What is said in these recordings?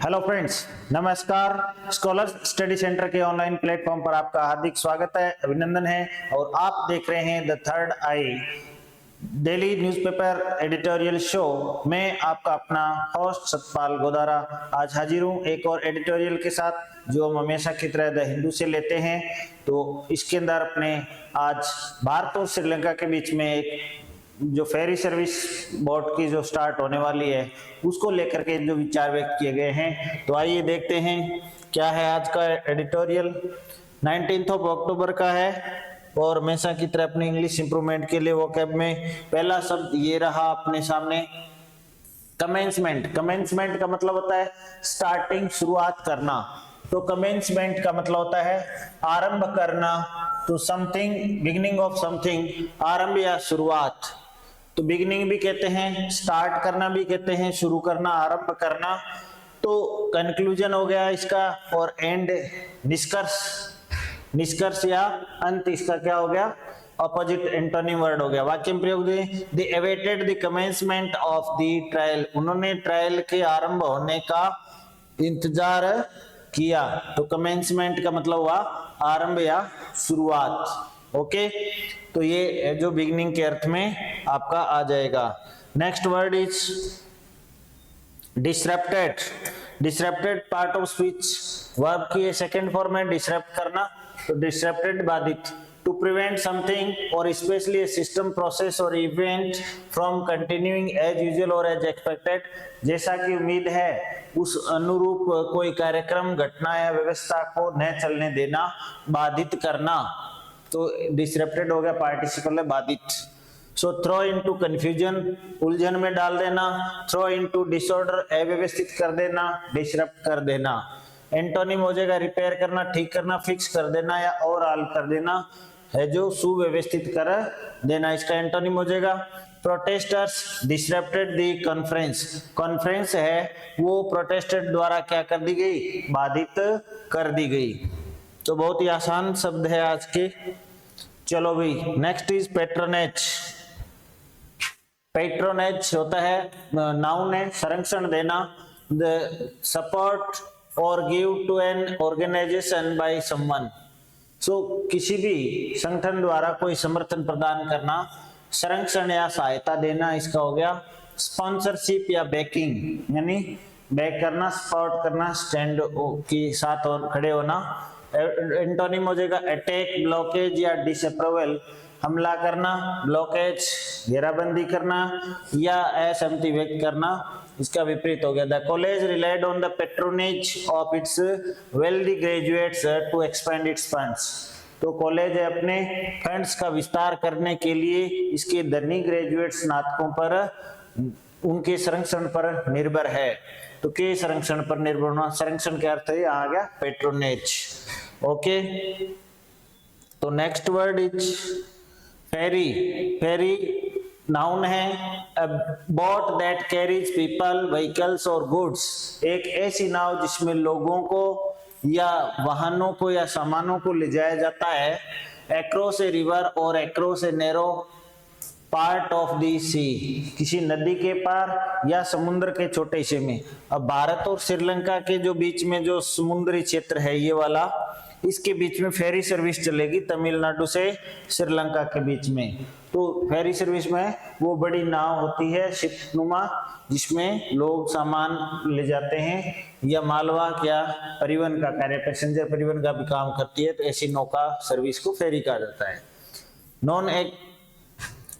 Hello friends, नमस्कार। Scholars study centre के online platform पर आपका हार्दिक स्वागत है, अभिनंदन है। और आप देख रहे हैं the third I daily newspaper editorial show. मैं आपका अपना होस्ट सतपाल गोदारा आज हाजिर हूँ एक और एडिटोरियल के साथ जो हम हमेशा की तरह द हिंदू से लेते हैं। तो इसके अंदर अपने आज भारत और श्रीलंका के बीच में एक जो फेरी सर्विस बोट की जो स्टार्ट होने वाली है उसको लेकर के जो विचार व्यक्त किए गए हैं। तो आइए देखते हैं क्या है आज का एडिटोरियल। 19 अक्टूबर का है और हमेशा की तरह अपनी इंग्लिश इंप्रूवमेंट के लिए वोकैब में पहला शब्द ये रहा अपने सामने, कमेंसमेंट। कमेंसमेंट का मतलब होता है स्टार्टिंग, शुरुआत करना। तो कमेंसमेंट का मतलब होता है आरंभ करना। तो समथिंग, बिगिनिंग ऑफ समथिंग, आरंभ या शुरुआत। तो बिगिनिंग भी कहते हैं, स्टार्ट करना भी कहते हैं, शुरू करना, आरंभ करना। तो कंक्लूजन हो गया इसका, और एंड निष्कर्ष, निष्कर्ष या अंत इसका क्या हो गया, अपोजिट एंटोनिम वर्ड हो गया। वाक्य में प्रयोग they awaited the commencement of the trial, उन्होंने ट्रायल के आरंभ होने का इंतजार किया। तो कमेंसमेंट का मतलब हुआ आरंभ या शुरुआत। ओके, तो ये जो बिगिनिंग के अर्थ में आपका आ जाएगा। Next word is disrupted. Disrupted part of speech, verb की सेकंड फॉर्म है डिसरप्ट करना। तो डिसरप्टेड बाधित, टू प्रिवेंट समथिंग और स्पेशली ए सिस्टम, प्रोसेस और event from continuing as usual और एज एक्सपेक्टेड, जैसा कि उम्मीद है उस अनुरूप कोई कार्यक्रम, घटना या व्यवस्था को न चलने देना, बाधित करना। तो डिसरप्टेड हो गया पार्टिसिपल है बाधित। सो थ्रो इनटू कंफ्यूजन, उलझन में डाल देना। थ्रो इनटू डिसऑर्डर, अव्यवस्थित कर देना, डिसरप्ट कर देना। एंटोनिम हो जाएगा रिपेयर करना, ठीक करना, फिक्स कर देना या ओवरऑल कर देना, है जो सुव्यवस्थित कर देना, इसका एंटोनिम हो जाएगा। Protesters disrupted the conference, conference है वो प्रोटेस्टेड द्वारा क्या कर दी गई, बाधित कर दी गई। तो बहुत ही आसान शब्द है आज के। चलो भाई, नेक्स्ट इज पेट्रोनेज। पेट्रोनेज होता है नाउन है, संरक्षण देना, द सपोर्ट और give to an organisation by someone. So किसी भी संगठन द्वारा कोई समर्थन प्रदान करना, संरक्षण या सहायता देना, इसका हो गया स्पॉन्सरशिप या बैकिंग, यानी बैक करना, सपोर्ट करना, स्टैंड के साथ और खड़े होना। एंटोनिम हो जाएगा अटैक, ब्लॉकेज या डिसअप्रूवल, हमला करना, ब्लॉकेज, घेराबंदी करना या असहमति व्यक्त करना, इसका विपरीत हो गया। The college relied on the patronage of its wealthy graduates to expand its funds. तो कॉलेज अपने फंड्स का विस्तार करने के लिए इसके धनी ग्रेजुएट स्नातकों पर, उनके संरक्षण पर निर्भर है। तो के संरक्षण पर निर्भर होना, संरक्षण के अर्थ है आ गया पेट्रोनेज। ओके, तो next word is ferry. Ferry noun है boat that carries people, vehicles और गुड्स, एक ऐसी नाव जिसमें लोगों को या वाहनों को या सामानों को ले जाया जाता है। एक्रॉस ए रिवर और across a narrow part of the sea, किसी नदी के पार या समुद्र के छोटे हिस्से में। अब भारत और श्रीलंका के जो बीच में जो समुद्री क्षेत्र है ये वाला, इसके बीच में फेरी सर्विस चलेगी तमिलनाडु से श्रीलंका के बीच में। तो फेरी सर्विस में वो बड़ी नाव होती है शिपनुमा, जिसमें लोग सामान ले जाते हैं या मालवा क्या परिवहन का कार्य, पैसेंजर परिवहन का भी काम करती है। तो ऐसी नौका सर्विस को फेरी कहा जाता है।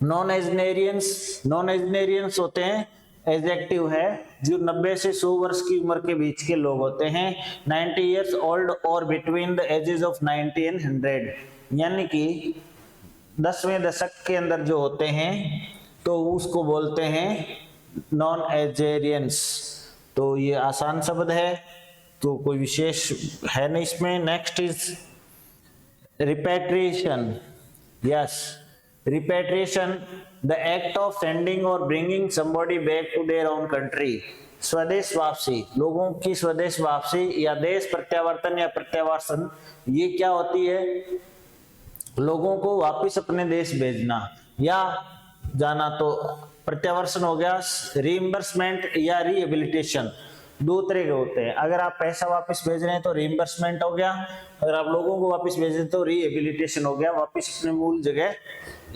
नॉन एजनेरियंस होते हैं, एडजेक्टिव है, जो 90 से 100 वर्ष की उम्र के बीच के लोग होते हैं। 90 इयर्स ओल्ड और between the ages of 90 and 100, यानी कि 10वें दशक के अंदर जो होते हैं तो उसको बोलते हैं नॉन एजेरियंस। तो ये आसान शब्द है, तो कोई विशेष है नहीं इसमें। Next is repatriation. Yes, repatriation, the act of sending or bringing somebody back to their own country, स्वदेश वापसी, लोगों की स्वदेश वापसी या देश प्रत्यावर्तन या प्रत्यावर्तन, ये क्या होती है, लोगों को वापस अपने देश भेजना या जाना। तो प्रत्यावर्तन हो गया रीइंबर्समेंट या रिहेबिलिटेशन, दो तरह के होते हैं। अगर आप पैसा वापस भेज रहे हैं तो रीइंबर्समेंट हो गया, अगर आप लोगों को वापस भेज रहे हैं तो रिहेबिलिटेशन हो गया, वापस अपने मूल जगह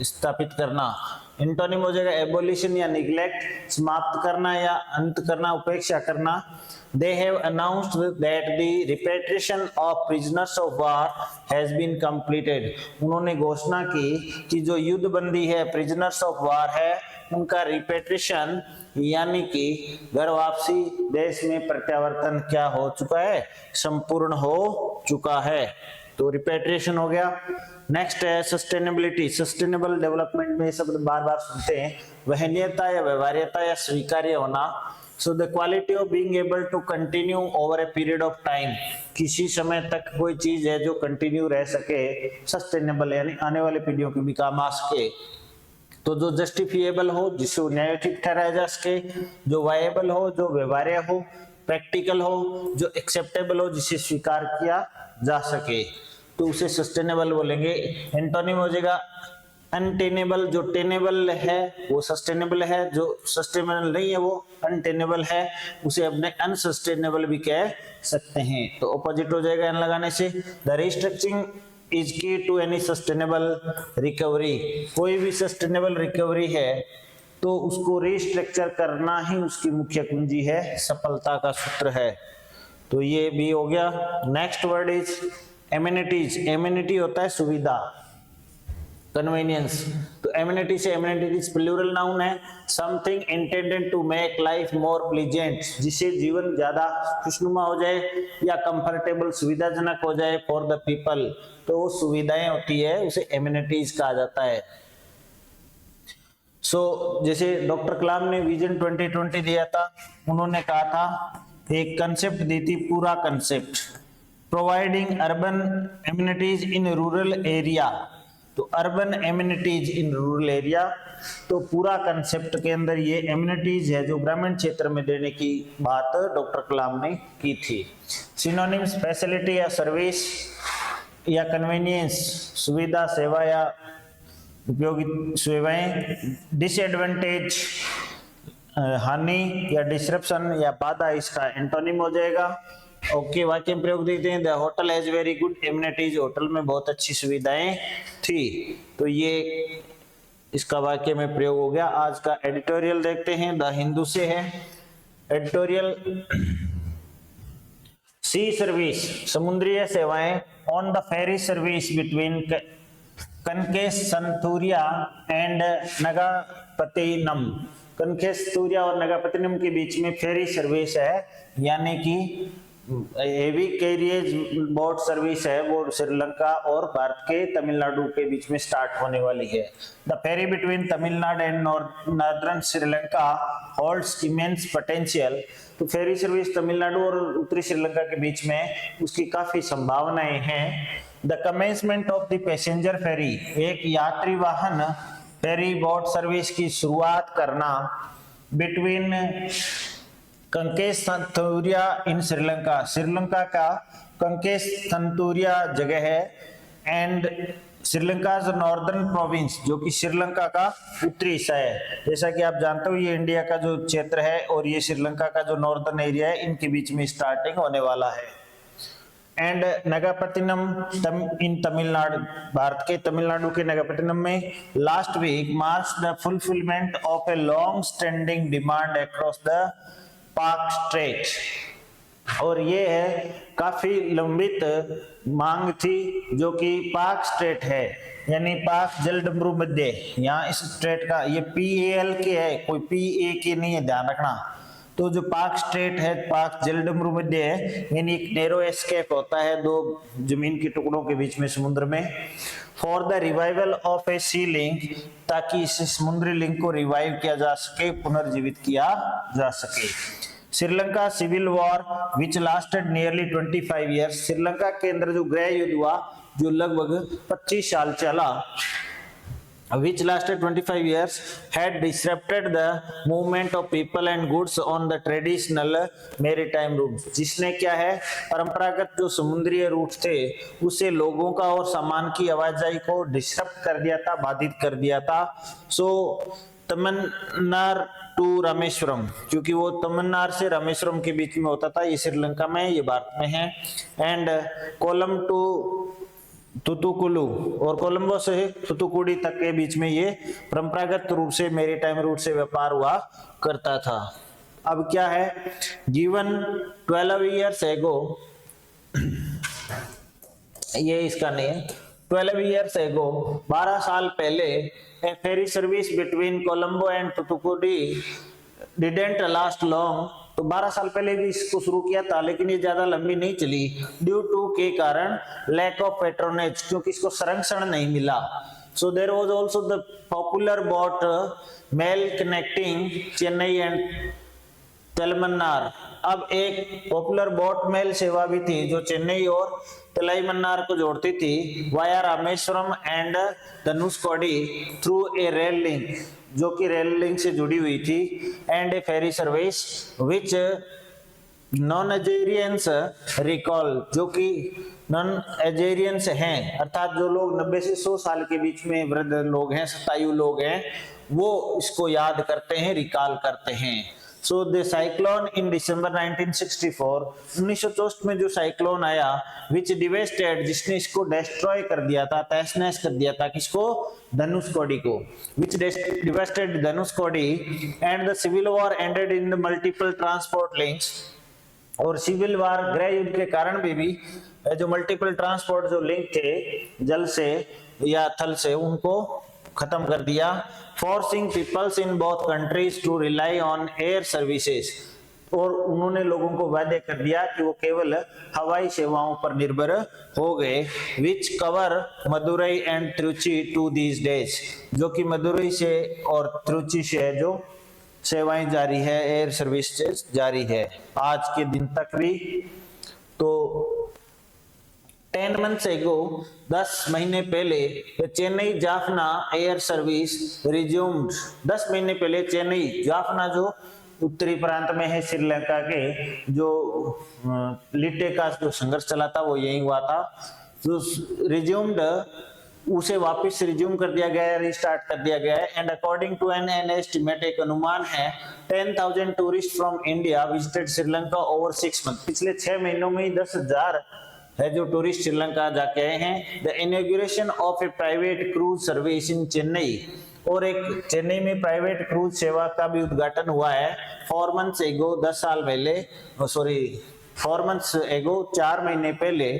स्थापित करना। एंटोनिम हो जाएगा एबोलिशन या निग्लेक्ट, समाप्त करना या अंत करना, उपेक्षा करना। They have announced that the repatriation of prisoners of war has been completed. उन्होंने घोषणा की कि जो युद्ध बंदी है, prisoners of war है, उनका रिपेट्रिएशन यानी कि घर वापसी, देश में प्रत्यावर्तन क्या हो चुका है, संपूर्ण हो चुका है। तो रिपेट्रिएशन हो गया। नेक्स्ट है सस्टेनेबिलिटी। सस्टेनेबल डेवलपमेंट में शब्द बार बार सुनते हैं, वहनीयता या व्यवहार्यता या स्वीकार्य होना। So the quality of being able to continue over a period of time, किसी समय तक कोई चीज है जो कंटिन्यू रह सके, सस्टेनेबल यानी आने वाले पीढ़ियों के भी काम आ सके। तो जो जस्टिफिएबल हो, जिसे न्यायोचित ठहराया जा सके, जो वायबल हो, जो व्यवहार्य हो, प्रैक्टिकल हो, जो एक्सेप्टेबल हो, जिसे स्वीकार किया जा सके, तो उसे सस्टेनेबल बोलेंगे। एंटोनिम हो जाएगा अनटेनेबल। जो टेनेबल है वो सस्टेनेबल है, जो सस्टेनेबल नहीं है वो अनटेनेबल है, उसे अपने अनसस्टेनेबल भी कह सकते हैं। तो ऑपोजिट हो जाएगा एन लगाने से। द रिस्ट्रक्चरिंग इज की टू एनी सस्टेनेबल रिकवरी। कोई भी सस्टेनेबल रिकवरी है तो उसको रिस्ट्रक्चर करना ही उसकी मुख्य कुंजी है, सफलता का सूत्र है। तो ये भी हो गया। Next word is amenities. Amenity होता है सुविधा, कन्वीनियंस। तो एमिनिटी से एमिनिटीज प्लूरल नाउन है। Something intended to make life more pleasant, जिससे जीवन ज्यादा खुशनुमा हो जाए या कंफर्टेबल, सुविधाजनक हो जाए फॉर द पीपल, तो वो सुविधाएं होती है, उसे एमिनिटीज कहा जाता है। जैसे डॉक्टर कलाम ने विजन 2020 दिया था, उन्होंने कहा था, एक कंसेप्ट दी थी, पूरा concept, providing urban amenities in rural area. तो urban amenities in rural area, तो पूरा कंसेप्ट के अंदर ये एमिनिटीज है जो ग्रामीण क्षेत्र में देने की बात डॉक्टर कलाम ने की थी। सिनोनिम्स फैसिलिटी या सर्विस या कन्वीनियंस, सुविधा, सेवा या उपयोगी सेवाएं। डिसएडवांटेज हानि या डिसरप्शन या बाधा, इसका एंटोनिम हो जाएगा। ओके, वाक्य में प्रयोग देखते हैं। The hotel has very good amenities, hotel में बहुत अच्छी सुविधाएं थी। तो ये इसका वाक्य में प्रयोग हो गया। आज का एडिटोरियल देखते हैं, द हिंदू से है एडिटोरियल। सी सर्विस, समुद्रीय सेवाएं। On the ferry service between Kankesanthurai and Nagapattinam. Kankesanthurai और नगापतिनम के बीच में फेरी सर्विस है, यानी कि हेवी कैरियज बोट सर्विस है, वो श्रीलंका और भारत के तमिलनाडु के बीच में स्टार्ट होने वाली है। The ferry between Tamil Nadu and northern Sri Lanka holds immense potential. तो फेरी सर्विस तमिलनाडु और उत्तरी श्रीलंका के बीच में उसकी काफी संभावनाएं हैं। The commencement of the passenger ferry, एक यात्री वाहन फेरी बोट सर्विस की शुरुआत करना बिटवीन कंकेसंतुरिया इन श्रीलंका, श्रीलंका का कंकेसंतुरिया जगह है, एंड श्रीलंका नॉर्दर्न प्रोविंस, जो कि श्रीलंका का उत्तरी हिस्सा है। जैसा कि आप जानते हो ये इंडिया का जो क्षेत्र है और ये श्रीलंका का जो नॉर्दर्न एरिया है, इनके बीच में स्टार्टिंग होने वाला है। एंड नगापतिनम इन तमिलनाडु, भारत के तमिलनाडु के नगापतिनम में last week marks the fulfilment of a long standing demand across the Palk Strait. और ये है काफी लंबित मांग थी जो कि पाक स्ट्रेट है, यानी पाक जलडमरू मध्य। यहाँ इस स्ट्रेट का ये PAL के है, कोई PAK नहीं है, ध्यान रखना। तो जो पाक स्ट्रेट है, पाक जलडमरू मध्य है, यानी एक नैरो एस्केप होता है दो जमीन के टुकड़ों के बीच में समुद्र में। For the revival of a sea link, ताकि इस समुद्री लिंक को रिवाइव किया जा सके, पुनर्जीवित किया जा सके। Sri Lanka civil war which lasted nearly 25 years, Sri Lanka के अंदर जो गृह युद्ध हुआ जो लगभग 25 साल चला, which lasted 25 years, had disrupted the movement of people and goods on the traditional maritime routes, जिसने क्या है, परंपरागत जो समुद्रीय रूट थे उससे लोगों का और सामान की आवाजाही को डिस्टर्ब कर दिया था, बाधित कर दिया था। तमिलनार टू रामेश्वरम, क्योंकि वो तमिलनार से रामेश्वरम के बीच में होता था। ये श्रीलंका में, ये भारत में है। एंड कोलम टू तुतुकुलु, और कोलंबो से तुतुकुड़ी तक के बीच में ये परंपरागत रूप से मेरीटाइम रूट से व्यापार हुआ करता था। अब क्या है, गिवन 12 years ago, ये इसका नहीं है, 12 years ago, 12 साल पहले, a ferry service between Colombo and Thoothukudi didn't last long। तो 12 साल पहले भी इसको शुरू किया था, लेकिन ये ज्यादा लंबी नहीं चली, ड्यू टू के कारण लैक ऑफ पेट्रोनेज, क्योंकि इसको संरक्षण नहीं मिला। So there was also the popular boat mail connecting Chennai and Talaimannar. अब एक पॉपुलर बोट मेल सेवा भी थी जो चेन्नई और तेलैमन्नार को जोड़ती थी, via Rameswaram and Dhanushkodi through a rail link, जो कि रेल लिंक से जुड़ी हुई थी, and a ferry service which nonagenarians recall, जो कि नॉन एजेरियंस हैं, अर्थात जो लोग 90 से 100 साल के बीच में वृद्ध लोग हैं, शतायु लोग हैं, वो इसको याद करते हैं, रिकॉल करते हैं। सो द साइक्लोन इन दिसंबर 1964, 1964 में जो साइक्लोन आया, विच डिवेस्टेड, जिसने इसको डिस्ट्रॉय कर दिया था, तहस-नहस कर दिया था, किसको, धनुषकोडी को, which devastated Dhanushkodi, and the civil war ended in the multiple transport links, और सिविल वार, गृह युद्ध के कारण भी जो मल्टीपल ट्रांसपोर्ट जो लिंक थे जल से या थल से, उनको खत्म कर दिया। Forcing peoples in both countries to rely on air services, और उन्होंने लोगों को वादे कर दिया कि वो केवल हवाई सेवाओं पर निर्भर हो गए, which cover Madurai and Trichy to these days, जो कि मदुरई से और त्रिची से जो सेवाएं जारी है, एयर सर्विसेज जारी है आज के दिन तक भी। तो 10 months ago, 10 महीने पहले, Chennai Jaffna air service resumed, 10 महीने पहले चेन्नई जाफना जो उत्तरी प्रांत में है श्रीलंका के, जो लिट्टे का जो संघर्ष चला था वो यही हुआ था, जो रिज्यूम्ड, उसे वापस रिज्यूम कर दिया गया है, रिस्टार्ट कर दिया गया है। And according to an estimate, एक अनुमान है, 10,000 tourist from India visited Sri Lanka over 6 months, पिछले 6 महीनों में 10,000 है जो टूरिस्ट श्रीलंका जाके आए हैं। The inauguration of A private cruise service in Chennai, और एक चेन्नई में प्राइवेट क्रूज सेवा का भी उद्घाटन हुआ है 4 months ago, 10 साल पहले, सॉरी 4 months ago, 4 महीने पहले।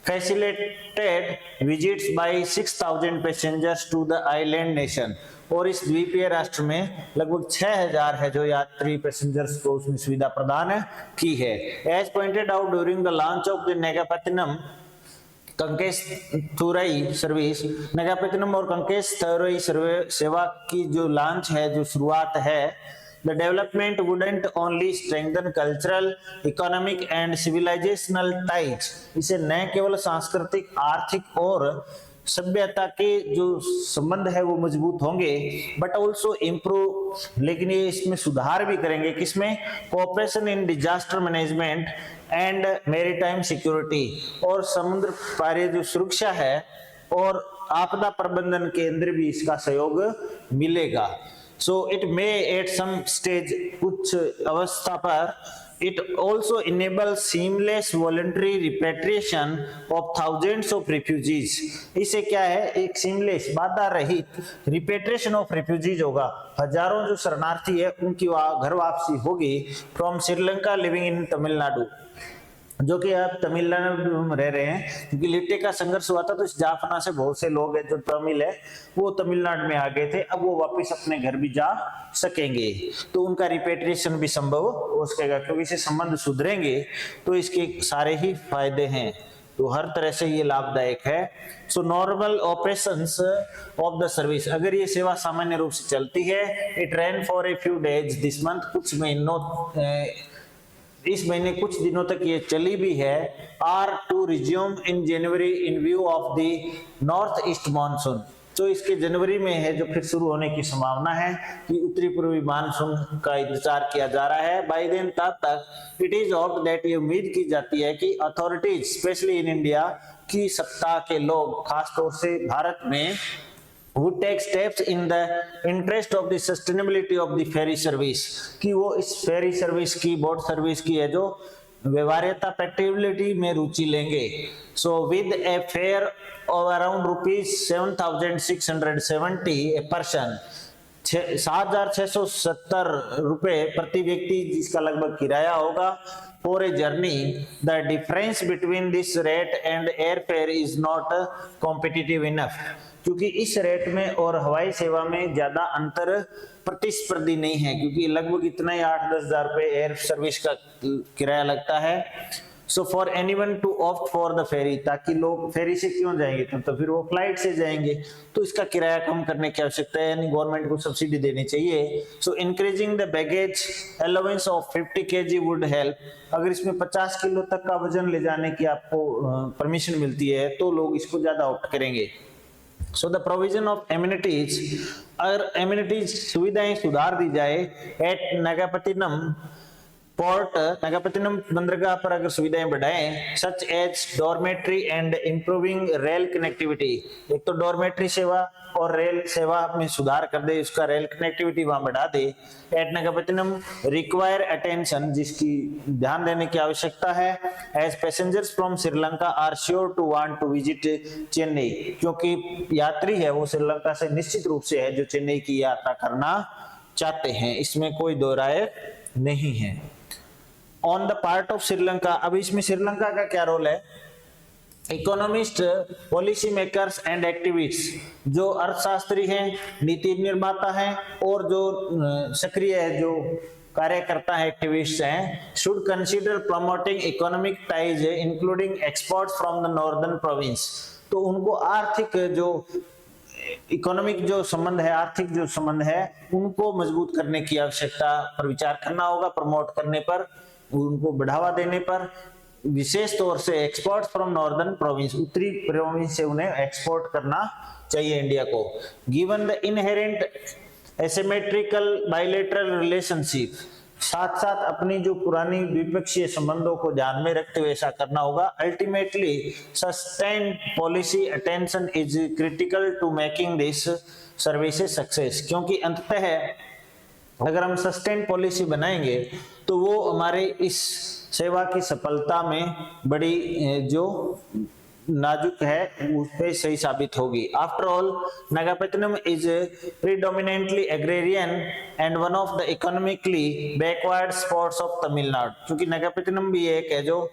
Facilitated visits by 6,000 passengers to the island nation, और इस द्वीपीय राष्ट्र में लगभग 6,000 है जो यात्री पैसेंजर्स को उसमें सुविधा प्रदान की है। As pointed out during the launch of the Nagapattinam Kankesanthurai service, Nagapattinam और कंकेशथुरई सेवा की जो लॉन्च है, जो शुरुआत है, the development wouldn't only strengthen cultural, economic and civilizational ties, इसे न केवल सांस्कृतिक, आर्थिक और सभ्यता के जो संबंध है वो मजबूत होंगे, बट ऑल्सो इम्प्रूव, लेकिन ये इसमें सुधार भी करेंगे, किसमें, cooperation in disaster management and maritime security, और समुद्र पार जो सुरक्षा है और आपदा प्रबंधन के अंदर भी इसका सहयोग मिलेगा। So it may at some stage, कुछ अवस्था पर, it also enables seamless voluntary repatriation of thousands of refugees, इसे क्या है, एक seamless, बाधा रहित repatriation of refugees होगा, हजारों जो शरणार्थी है उनकी घर वापसी होगी from Sri Lanka living in Tamil Nadu, जो कि आप तमिलनाडु में रह रहे हैं, क्योंकि लिट्टे का संघर्ष हुआ था तो इस जाफना से बहुत से लोग हैं जो तमिल है वो तमिलनाडु में आ गए थे, अब वो वापस अपने घर भी जा सकेंगे, तो उनका रिपेट्रिएशन भी संभव हो सकेगा, क्योंकि इससे संबंध सुधरेंगे तो इसके सारे ही फायदे हैं, तो हर तरह से ये लाभदायक है। So normal operations of the service, अगर ये सेवा सामान्य रूप से चलती है, it rain for a few days this month, कुछ महीनों, इस महीने कुछ दिनों तक ये चली भी है, are to resume in January in view of the north east monsoon, तो इसके जनवरी में है जो फिर शुरू होने की संभावना है कि उत्तरी पूर्वी मानसून का इंतजार किया जा रहा है। बाय देन तब तक इट इज होप्ड दैट, ये उम्मीद की जाती है कि अथॉरिटीज स्पेशली इन इंडिया, की सत्ता के लोग खासतौर से भारत में who take steps in the interest of the sustainability of the ferry service, कि वो इस फेरी सर्विस की, बोट सर्विस की है जो व्यवहार्यता प्रैक्टिकलिटी में रुचि लेंगे। So with a fair of around ₹7,670 a person, 7,670 रुपए प्रति व्यक्ति जिसका लगभग किराया होगा for a journey. The difference between this rate and air fare is not competitive enough, क्योंकि इस रेट में और हवाई सेवा में ज्यादा अंतर प्रतिस्पर्धी नहीं है, क्योंकि लगभग इतना ही 8-10 हजार रुपए एयर सर्विस का किराया लगता है। So for anyone to opt for the ferry, ताकि लोग फेरी से क्यों जाएंगे, तो फिर वो फ्लाइट से जाएंगे, तो इसका किराया कम करने की आवश्यकता है, यानी गवर्नमेंट को सब्सिडी देनी चाहिए। सो increasing the baggage allowance of 50 kg would help, अगर इसमें 50 किलो तक का वजन ले जाने की आपको परमिशन मिलती है तो लोग इसको ज्यादा ऑप्ट करेंगे। So the provision of amenities, अगर एमिनिटीज सुविधाएं सुधार दी जाए एट नागापट्टिनम पोर्ट, नागापट्टिनम बंदरगाह पर अगर सुविधाएं बढ़ाएं, such as dormitory and improving rail connectivity, एक तो डॉर्मेट्री सेवा और रेल सेवा में सुधार कर दे, उसका रेल कनेक्टिविटी वहां बढ़ा दे। एट नागापट्टिनम रिक्वायर अटेंशन, जिसकी ध्यान देने की आवश्यकता है, as passengers from Sri Lanka are sure to want to visit Chennai, क्योंकि यात्री है वो श्रीलंका से निश्चित रूप से है जो चेन्नई की यात्रा करना चाहते हैं, इसमें कोई दो राय नहीं है। On the part of Sri Lanka, अब इसमें श्रीलंका का क्या रोल है? Economist, policy makers and activist, जो अर्थशास्त्री हैं, नीति निर्माता हैं और जो सक्रिय है, जो कार्यकर्ता है, एक्टिविस्ट हैं, should consider promoting economic ties including exports from the northern province, तो उनको आर्थिक जो इकोनॉमिक जो संबंध है, आर्थिक जो संबंध है, उनको मजबूत करने की आवश्यकता पर विचार करना होगा, प्रमोट करने पर, उनको बढ़ावा देने पर, विशेष तौर से एक्सपोर्ट फ्रॉम नॉर्दर्न प्रोविंस, उत्तरी प्रोविंस से उन्हें एक्सपोर्ट करना चाहिए इंडिया को। Given the inherent asymmetrical bilateral relationship, साथ साथ अपनी जो पुरानी द्विपक्षीय संबंधों को ध्यान में रखते हुए ऐसा करना होगा। Ultimately sustained policy attention is critical to making this services success, क्योंकि अंततः अगर हम सस्टेन पॉलिसी बनाएंगे तो वो हमारे इस सेवा की सफलता में बड़ी जो नाजुक है उस पे सही साबित होगी। After all Nagapattinam is predominantly agrarian and one of the economically backward spots of Tamil Nadu, क्योंकि नागापट्टिनम भी एक है जो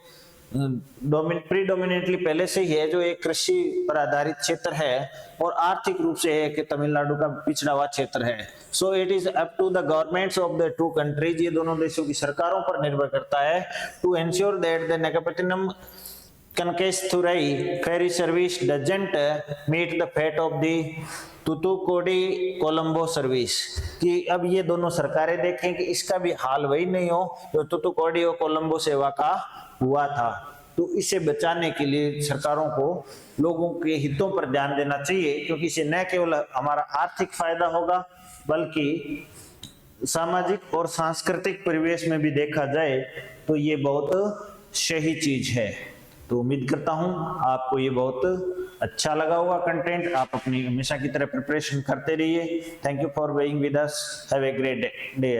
प्रीडोमिनेंटली पहले से ही है, जो एक कृषि पर आधारित क्षेत्र है और आर्थिक रूप से है कि तमिलनाडु का पिछड़ा हुआ क्षेत्र है। So it is up to the governments of the two countries, ये दोनों देशों की सरकारों पर निर्भर करता है, to ensure that the Nagapattinam Kankesanthurai ferry service doesn't meet the fate of the Thoothukudi Colombo service, कि अब ये दोनों सरकारें देखें कि इसका भी हाल वही नहीं हो जो तुतुकोडी और कोलंबो सेवा का हुआ था। तो इसे बचाने के लिए सरकारों को लोगों के हितों पर ध्यान देना चाहिए, क्योंकि इसे न केवल हमारा आर्थिक फायदा होगा बल्कि सामाजिक और सांस्कृतिक परिवेश में भी देखा जाए तो ये बहुत सही चीज है। तो उम्मीद करता हूं आपको ये बहुत अच्छा लगा होगा कंटेंट। आप अपनी हमेशा की तरह प्रिपरेशन करते रहिए। Thank you for being with us. Have a great day.